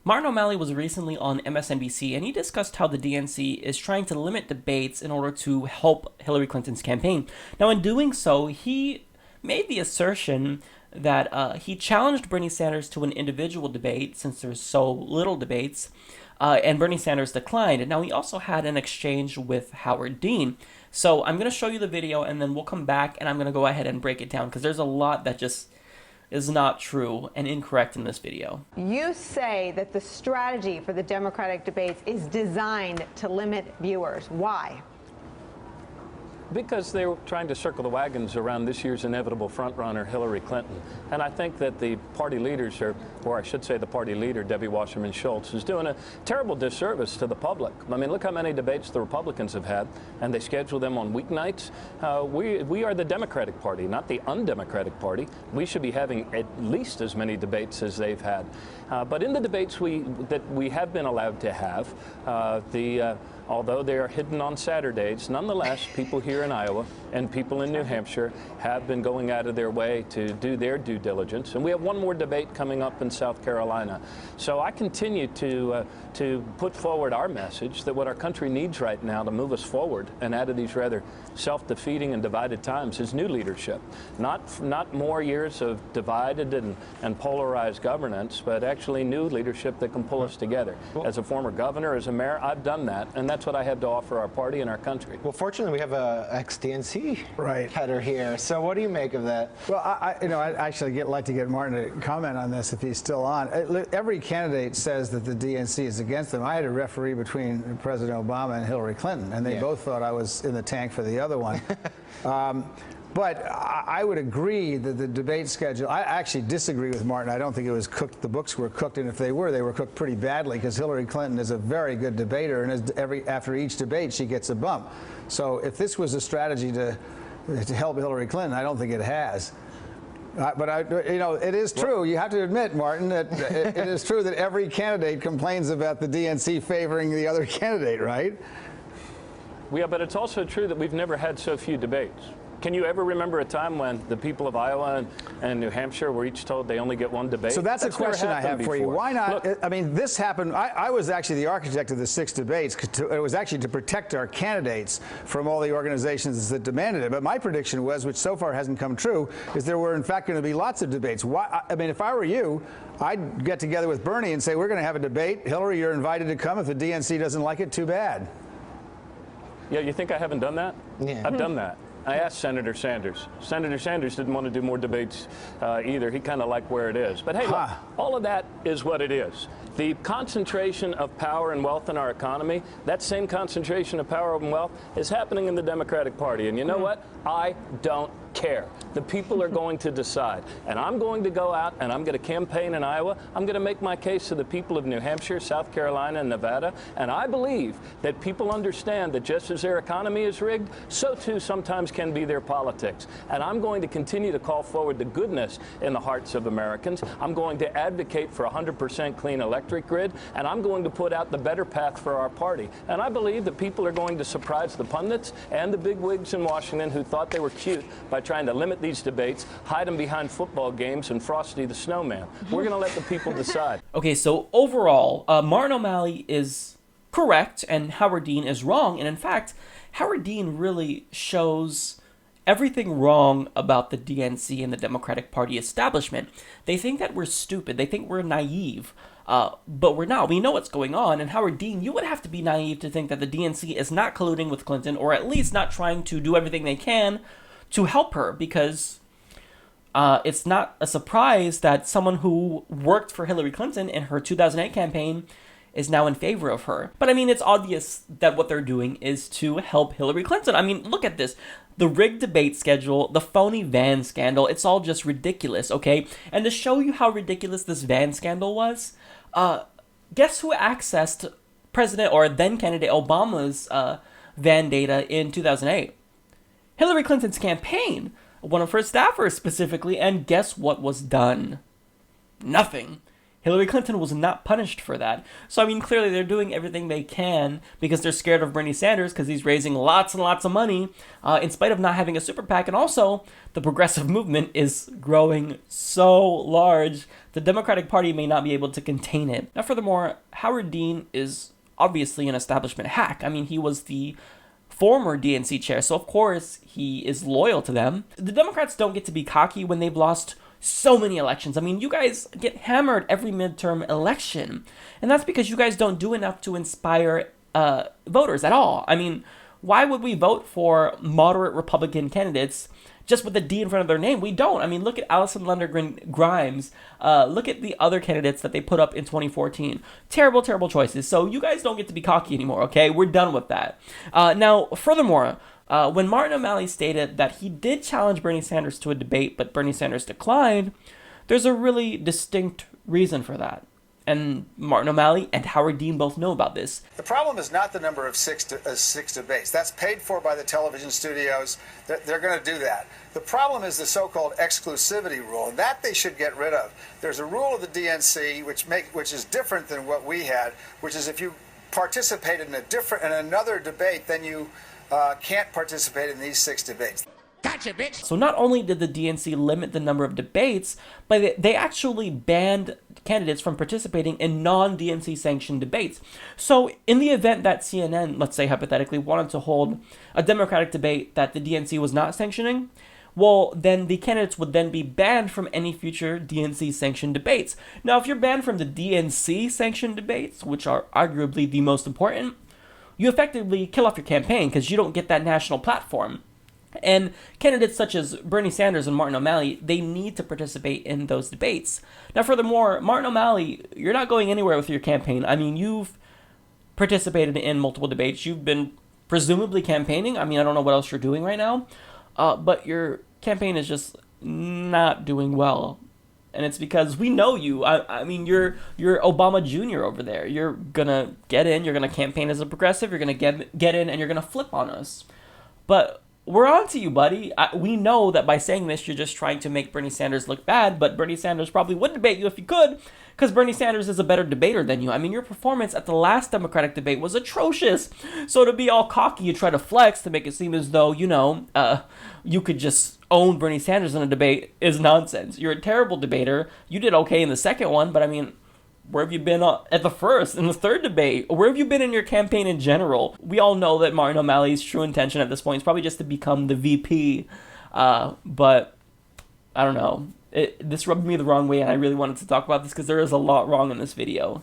Martin O'Malley was recently on MSNBC, and he discussed how the DNC is trying to limit debates in order to help Hillary Clinton's campaign. Now, in doing so, he made the assertion that he challenged Bernie Sanders to an individual debate, since there's so little debates, and Bernie Sanders declined. Now, he also had an exchange with Howard Dean. So I'm going to show you the video, and then we'll come back, and I'm going to go ahead and break it down, because there's a lot that just is not true and incorrect in this video. You say that the strategy for the Democratic debates is designed to limit viewers. Why? Because they were trying to circle the wagons around this year's inevitable frontrunner, Hillary Clinton. And I think that the party leaders, or I should say the party leader, Debbie Wasserman Schultz, is doing a terrible disservice to the public. I mean, look how many debates the Republicans have had, and they schedule them on weeknights. We are the Democratic Party, not the undemocratic party. We should be having at least as many debates as they've had. But in the debates that we have been allowed to have, although they are hidden on Saturdays, nonetheless, people here in Iowa and people in New Hampshire have been going out of their way to do their due diligence. And we have one more debate coming up in South Carolina. So I continue to put forward our message that what our country needs right now to move us forward and out of these rather self-defeating and divided times is new leadership. Not more years of divided and polarized governance, but actually new leadership that can pull us together. As a former governor, as a mayor, I've done that, and that's what I have to offer our party and our country. Well, fortunately, we have a ex-DNC header here. So what do you make of that? Well, I'd actually like to get Martin to comment on this if he's still on. Every candidate says that the DNC is against them. I had a referee between President Obama and Hillary Clinton, and they both thought I was in the tank for the other one. But I would agree that the debate schedule, I actually disagree with Martin. I don't think it was cooked, the books were cooked, and if they were cooked pretty badly, because Hillary Clinton is a very good debater, and after each debate she gets a bump. So if this was a strategy to help Hillary Clinton, I don't think it has. But it is true. You have to admit, Martin, that it is true that every candidate complains about the DNC favoring the other candidate, right? Yeah, but it's also true that we've never had so few debates. Can you ever remember a time when the people of Iowa and New Hampshire were each told they only get one debate? So that's a question I have for you. Why not? Look, I mean, this happened. I was actually the architect of the 6 debates. It was actually to protect our candidates from all the organizations that demanded it. But my prediction was, which so far hasn't come true, is there were in fact going to be lots of debates. I mean, if I were you, I'd get together with Bernie and say, we're going to have a debate. Hillary, you're invited to come. If the DNC doesn't like it, too bad. Yeah, you think I haven't done that? Yeah. I've done that. I asked Senator Sanders. Senator Sanders didn't want to do more debates either. He kind of liked where it is. But hey, look, all of that is what it is. The concentration of power and wealth in our economy, that same concentration of power and wealth is happening in the Democratic Party. And you know what? I don't care. The people are going to decide. And I'm going to go out and I'm going to campaign in Iowa. I'm going to make my case to the people of New Hampshire, South Carolina, and Nevada. And I believe that people understand that just as their economy is rigged, so too sometimes can be their politics. And I'm going to continue to call forward the goodness in the hearts of Americans. I'm going to advocate for a 100% clean electric grid. And I'm going to put out the better path for our party. And I believe that people are going to surprise the pundits and the bigwigs in Washington who thought they were cute by trying to limit these debates, hide them behind football games, and Frosty the Snowman. We're going to let the people decide. Okay, so overall, Martin O'Malley is correct and Howard Dean is wrong. And in fact, Howard Dean really shows everything wrong about the DNC and the Democratic Party establishment. They think that we're stupid. They think we're naive. But we're not. We know what's going on. And Howard Dean, you would have to be naive to think that the DNC is not colluding with Clinton, or at least not trying to do everything they can to help her, because it's not a surprise that someone who worked for Hillary Clinton in her 2008 campaign is now in favor of her. But I mean, it's obvious that what they're doing is to help Hillary Clinton. I mean, look at this. The rigged debate schedule, the phony van scandal, it's all just ridiculous, okay? And to show you how ridiculous this van scandal was, guess who accessed President or then candidate Obama's van data in 2008? Hillary Clinton's campaign, one of her staffers specifically, and guess what was done? Nothing. Hillary Clinton was not punished for that. So, I mean, clearly they're doing everything they can because they're scared of Bernie Sanders because he's raising lots and lots of money in spite of not having a super PAC. And also, the progressive movement is growing so large, the Democratic Party may not be able to contain it. Now, furthermore, Howard Dean is obviously an establishment hack. I mean, he was the former DNC chair, so of course he is loyal to them. The Democrats don't get to be cocky when they've lost so many elections. I mean, you guys get hammered every midterm election, and that's because you guys don't do enough to inspire voters at all. I mean, why would we vote for moderate Republican candidates just with a D in front of their name? We don't. I mean, look at Allison Lundergan Grimes. Look at the other candidates that they put up in 2014. Terrible, terrible choices. So you guys don't get to be cocky anymore, okay? We're done with that. Now, furthermore, when Martin O'Malley stated that he did challenge Bernie Sanders to a debate, but Bernie Sanders declined, there's a really distinct reason for that. And Martin O'Malley and Howard Dean both know about this. The problem is not the number of six debates. That's paid for by the television studios. They're going to do that. The problem is the so-called exclusivity rule, and that they should get rid of. There's a rule of the DNC which is different than what we had, which is if you participate in another debate, then you can't participate in these 6 debates. Gotcha, bitch. So not only did the DNC limit the number of debates, but they actually banned candidates from participating in non-DNC-sanctioned debates. So in the event that CNN, let's say hypothetically, wanted to hold a Democratic debate that the DNC was not sanctioning, well, then the candidates would then be banned from any future DNC-sanctioned debates. Now, if you're banned from the DNC-sanctioned debates, which are arguably the most important, you effectively kill off your campaign because you don't get that national platform. And candidates such as Bernie Sanders and Martin O'Malley, they need to participate in those debates. Now, furthermore, Martin O'Malley, you're not going anywhere with your campaign. I mean, you've participated in multiple debates. You've been presumably campaigning. I mean, I don't know what else you're doing right now. But your campaign is just not doing well. And it's because we know you. I mean, you're Obama Jr. over there. You're going to get in. You're going to campaign as a progressive. You're going to get in, and you're going to flip on us. But we're on to you, buddy. We know that by saying this, you're just trying to make Bernie Sanders look bad, but Bernie Sanders probably would debate you if he could, because Bernie Sanders is a better debater than you. I mean, your performance at the last Democratic debate was atrocious. So to be all cocky, you try to flex to make it seem as though, you could just own Bernie Sanders in a debate is nonsense. You're a terrible debater. You did okay in the second one, but I mean, where have you been at the first and the third debate? Where have you been in your campaign in general? We all know that Martin O'Malley's true intention at this point is probably just to become the VP. But I don't know. This rubbed me the wrong way, and I really wanted to talk about this because there is a lot wrong in this video.